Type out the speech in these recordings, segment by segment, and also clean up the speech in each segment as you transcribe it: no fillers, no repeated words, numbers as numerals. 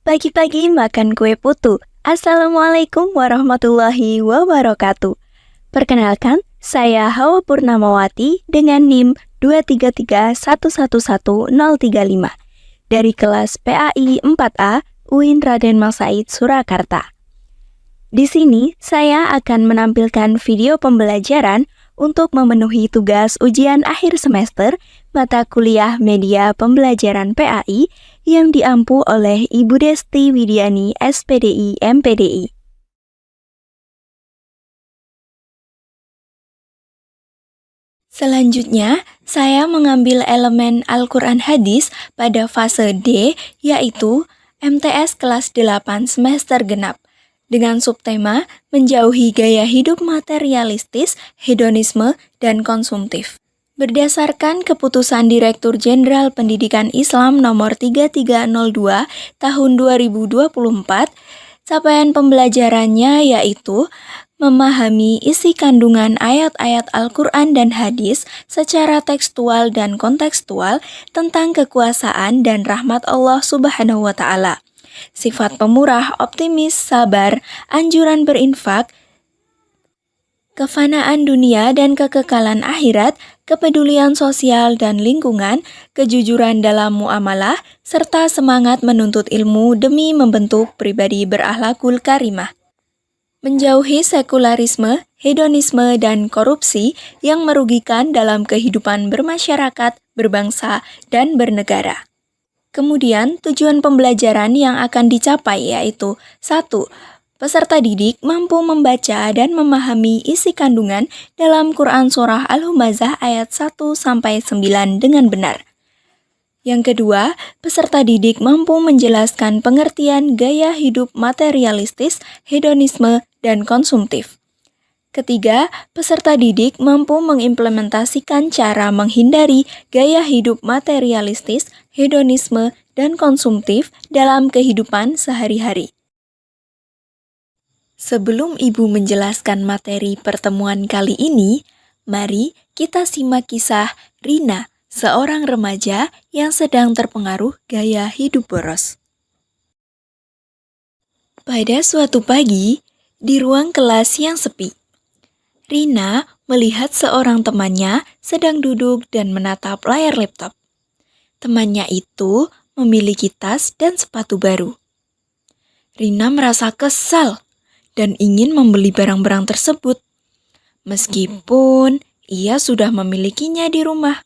Pagi-pagi makan kue putu. Assalamualaikum warahmatullahi wabarakatuh. Perkenalkan, saya Hawa Purnamawati dengan NIM 233111035 dari kelas PAI 4A UIN Raden Mas Said Surakarta. Di sini saya akan menampilkan video pembelajaran untuk memenuhi tugas ujian akhir semester mata kuliah media pembelajaran PAI yang diampu oleh Ibu Desti Widiani SPDI MPDI. Selanjutnya, saya mengambil elemen Al-Quran Hadis pada fase D, yaitu MTS kelas 8 semester genap, dengan subtema menjauhi gaya hidup materialistis, hedonisme, dan konsumtif. Berdasarkan keputusan Direktur Jenderal Pendidikan Islam nomor 3302 tahun 2024, capaian pembelajarannya yaitu memahami isi kandungan ayat-ayat Al-Quran dan hadis secara tekstual dan kontekstual tentang kekuasaan dan rahmat Allah Subhanahu wa Ta'ala, sifat pemurah, optimis, sabar, anjuran berinfak, kefanaan dunia dan kekekalan akhirat, kepedulian sosial dan lingkungan, kejujuran dalam muamalah, serta semangat menuntut ilmu demi membentuk pribadi berakhlakul karimah. Menjauhi sekularisme, hedonisme, dan korupsi yang merugikan dalam kehidupan bermasyarakat, berbangsa, dan bernegara. Kemudian, tujuan pembelajaran yang akan dicapai yaitu 1. Peserta didik mampu membaca dan memahami isi kandungan dalam Quran Surah Al-Humazah ayat 1-9 dengan benar. Yang kedua, peserta didik mampu menjelaskan pengertian gaya hidup materialistis, hedonisme, dan konsumtif. Ketiga, peserta didik mampu mengimplementasikan cara menghindari gaya hidup materialistis, hedonisme, dan konsumtif dalam kehidupan sehari-hari. Sebelum Ibu menjelaskan materi pertemuan kali ini, mari kita simak kisah Rina, seorang remaja yang sedang terpengaruh gaya hidup boros. Pada suatu pagi, di ruang kelas yang sepi, Rina melihat seorang temannya sedang duduk dan menatap layar laptop. Temannya itu memiliki tas dan sepatu baru. Rina merasa kesal dan ingin membeli barang-barang tersebut, meskipun ia sudah memilikinya di rumah.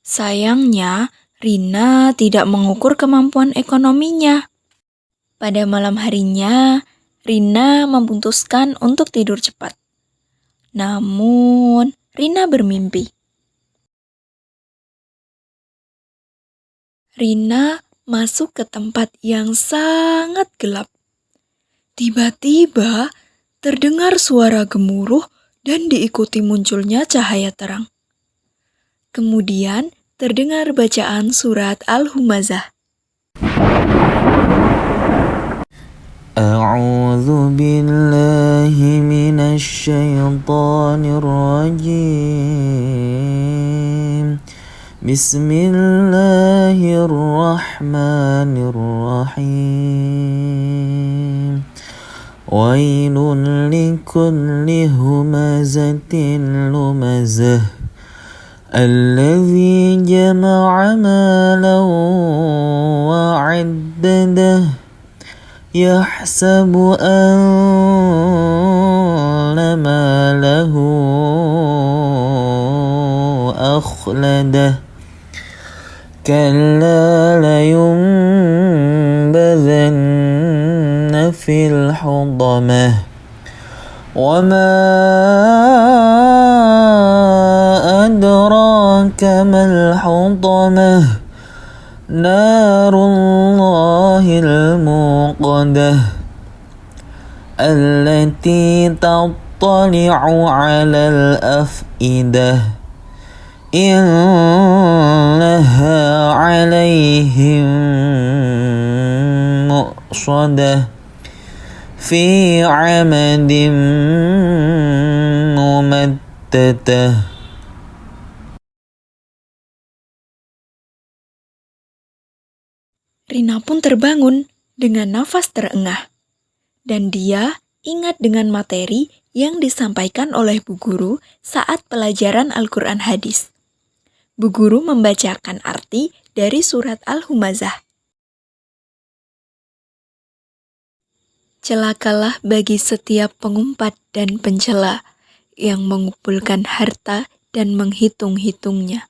Sayangnya, Rina tidak mengukur kemampuan ekonominya. Pada malam harinya, Rina memutuskan untuk tidur cepat. Namun, Rina bermimpi. Rina masuk ke tempat yang sangat gelap. Tiba-tiba, terdengar suara gemuruh dan diikuti munculnya cahaya terang. Kemudian, terdengar bacaan surat Al-Humazah. A'udzu billahi minasy syaithanir rajim. Bismillahirrahmanirrahim. Wailun likulli humazatin lumazah. Alladzi jama'a malan wa 'addadah. Yahsabu anna malahu akhladah. Kalla layunbadhanna fil hudamah. Wa ma adraka mal hudamah. Narullahil muqadah. Allati tattali'u 'alal af'idah. Innaha 'alaihim mu'sadah. Fi 'amadin mumaddadah. Rina pun terbangun dengan nafas terengah. Dan dia ingat dengan materi yang disampaikan oleh Bu Guru saat pelajaran Al-Quran hadis. Bu Guru membacakan arti dari surat Al-Humazah. Celakalah bagi setiap pengumpat dan pencela yang mengumpulkan harta dan menghitung-hitungnya.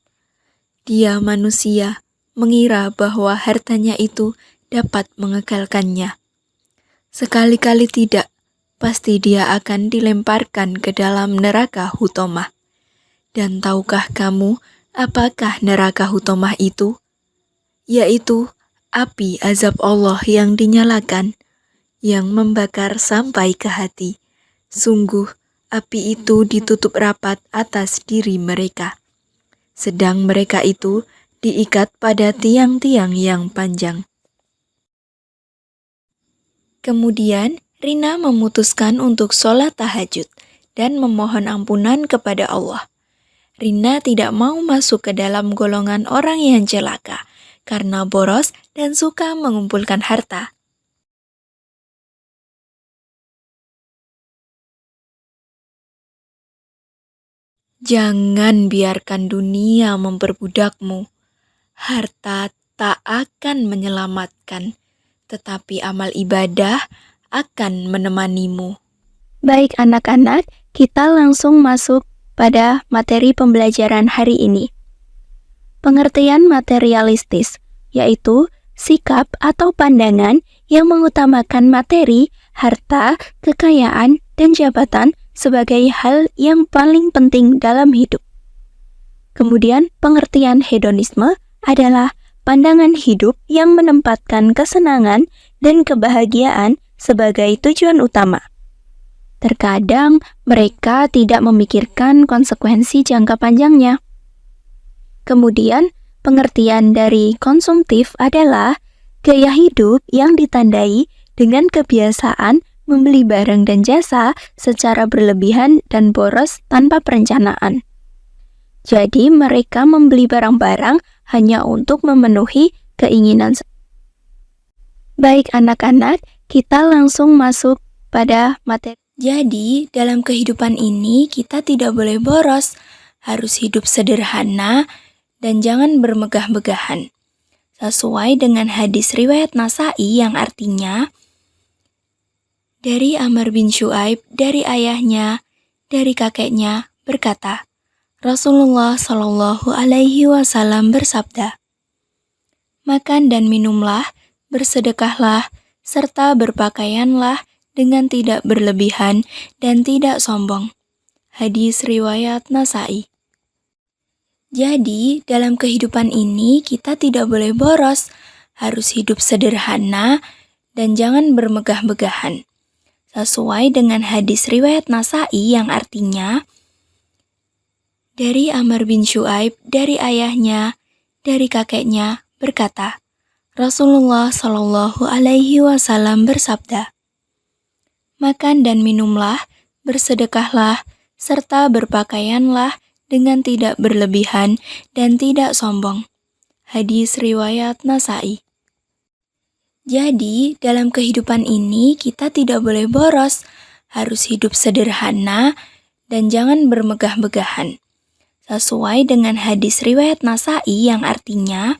Dia manusia mengira bahwa hartanya itu dapat mengekalkannya. Sekali-kali tidak, pasti dia akan dilemparkan ke dalam neraka Hutomah. Dan tahukah kamu apakah neraka Hutomah itu? Yaitu api azab Allah yang dinyalakan, yang membakar sampai ke hati. Sungguh, api itu ditutup rapat atas diri mereka. Sedang mereka itu diikat pada tiang-tiang yang panjang. Kemudian, Rina memutuskan untuk sholat tahajud dan memohon ampunan kepada Allah. Rina tidak mau masuk ke dalam golongan orang yang celaka karena boros dan suka mengumpulkan harta. Jangan biarkan dunia memperbudakmu. Harta tak akan menyelamatkan, tetapi amal ibadah akan menemanimu. Baik anak-anak, kita langsung masuk pada materi pembelajaran hari ini. Pengertian materialistis, yaitu sikap atau pandangan yang mengutamakan materi, harta, kekayaan, dan jabatan sebagai hal yang paling penting dalam hidup. Kemudian, pengertian hedonisme adalah pandangan hidup yang menempatkan kesenangan dan kebahagiaan sebagai tujuan utama. Terkadang mereka tidak memikirkan konsekuensi jangka panjangnya. Kemudian, pengertian dari konsumtif adalah gaya hidup yang ditandai dengan kebiasaan membeli barang dan jasa secara berlebihan dan boros tanpa perencanaan. Jadi, mereka membeli barang-barang hanya untuk memenuhi keinginan. Baik anak-anak, kita langsung masuk pada materi. Jadi, dalam kehidupan ini kita tidak boleh boros, harus hidup sederhana dan jangan bermegah-megahan. Sesuai dengan hadis riwayat Nasa'i yang artinya, dari Amr bin Syuaib, dari ayahnya, dari kakeknya, berkata, Rasulullah Shallallahu Alaihi Wasallam bersabda, makan dan minumlah, bersedekahlah, serta berpakaianlah dengan tidak berlebihan dan tidak sombong. Hadis riwayat Nasa'i. Jadi, dalam kehidupan ini kita tidak boleh boros, harus hidup sederhana dan jangan bermegah-megahan. Sesuai dengan hadis riwayat Nasa'i yang artinya, dari Amr bin Syuaib, dari ayahnya, dari kakeknya, berkata, Rasulullah Shallallahu Alaihi Wasallam bersabda, makan dan minumlah, bersedekahlah, serta berpakaianlah dengan tidak berlebihan dan tidak sombong. Hadis riwayat Nasa'i. Jadi, dalam kehidupan ini kita tidak boleh boros, harus hidup sederhana dan jangan bermegah-megahan. Sesuai dengan hadis riwayat Nasa'i yang artinya,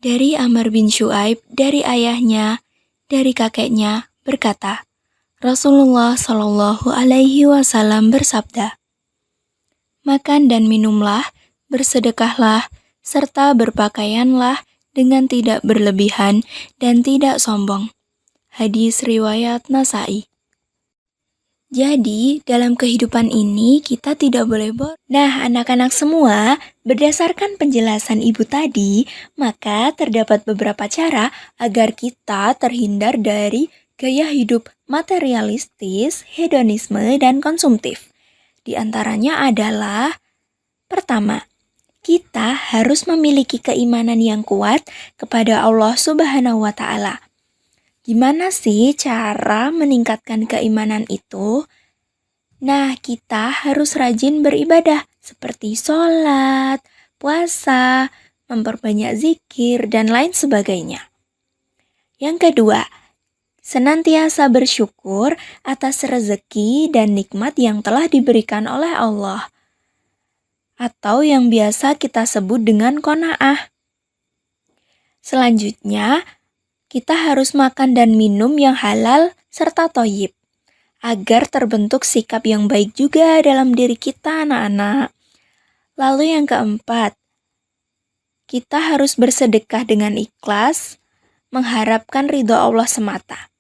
dari Amr bin Syuaib, dari ayahnya, dari kakeknya, berkata, Rasulullah Shallallahu Alaihi Wasallam bersabda, makan dan minumlah, bersedekahlah, serta berpakaianlah dengan tidak berlebihan dan tidak sombong. Hadis riwayat Nasa'i. Jadi, dalam kehidupan ini kita tidak boleh boros. Nah, anak-anak semua, berdasarkan penjelasan ibu tadi, maka terdapat beberapa cara agar kita terhindar dari gaya hidup materialistis, hedonisme, dan konsumtif. Di antaranya adalah, pertama, kita harus memiliki keimanan yang kuat kepada Allah Subhanahu wa Ta'ala. Gimana sih cara meningkatkan keimanan itu? Nah, kita harus rajin beribadah seperti sholat, puasa, memperbanyak zikir, dan lain sebagainya. Yang kedua, senantiasa bersyukur atas rezeki dan nikmat yang telah diberikan oleh Allah, atau yang biasa kita sebut dengan qanaah. Selanjutnya, kita harus makan dan minum yang halal serta thayyib, agar terbentuk sikap yang baik juga dalam diri kita, anak-anak. Lalu yang keempat, kita harus bersedekah dengan ikhlas, mengharapkan ridho Allah semata.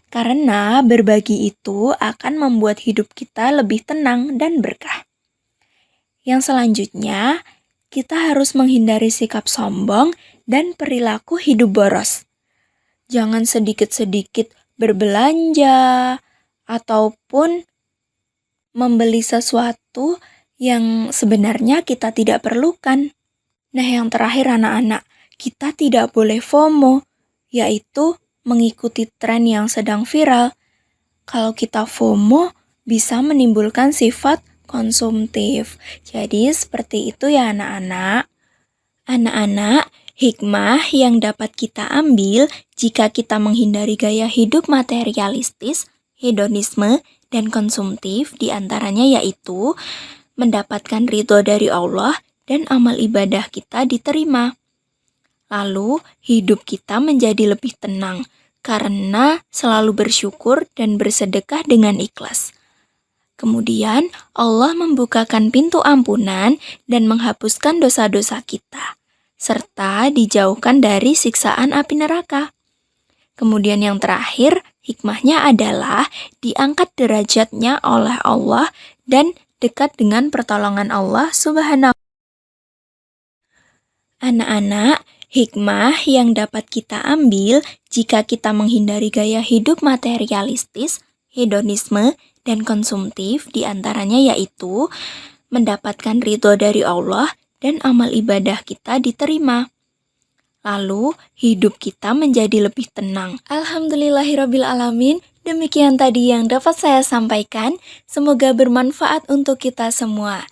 Karena berbagi itu akan membuat hidup kita lebih tenang dan berkah. Yang selanjutnya, kita harus menghindari sikap sombong dan perilaku hidup boros. Jangan sedikit-sedikit berbelanja ataupun membeli sesuatu yang sebenarnya kita tidak perlukan. Nah, yang terakhir anak-anak, kita tidak boleh FOMO, yaitu mengikuti tren yang sedang viral. Kalau kita FOMO, bisa menimbulkan sifat konsumtif. Jadi seperti itu ya anak-anak. Anak-anak, hikmah yang dapat kita ambil jika kita menghindari gaya hidup materialistis, hedonisme, dan konsumtif diantaranya yaitu mendapatkan ridho dari Allah dan amal ibadah kita diterima. Lalu, hidup kita menjadi lebih tenang karena selalu bersyukur dan bersedekah dengan ikhlas. Kemudian, Allah membukakan pintu ampunan dan menghapuskan dosa-dosa kita, serta dijauhkan dari siksaan api neraka. Kemudian yang terakhir, hikmahnya adalah diangkat derajatnya oleh Allah dan dekat dengan pertolongan Allah Subhanahu. Anak-anak, hikmah yang dapat kita ambil jika kita menghindari gaya hidup materialistis, hedonisme, dan konsumtif diantaranya yaitu mendapatkan ridho dari Allah dan amal ibadah kita diterima. Lalu, hidup kita menjadi lebih tenang. Alhamdulillahirrabbilalamin, demikian tadi yang dapat saya sampaikan. Semoga bermanfaat untuk kita semua.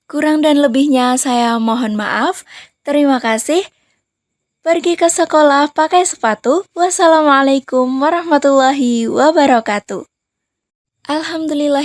Kurang dan lebihnya saya mohon maaf. Terima kasih. Pergi ke sekolah pakai sepatu. Wassalamualaikum warahmatullahi wabarakatuh. Alhamdulillahirrahmanirrahim.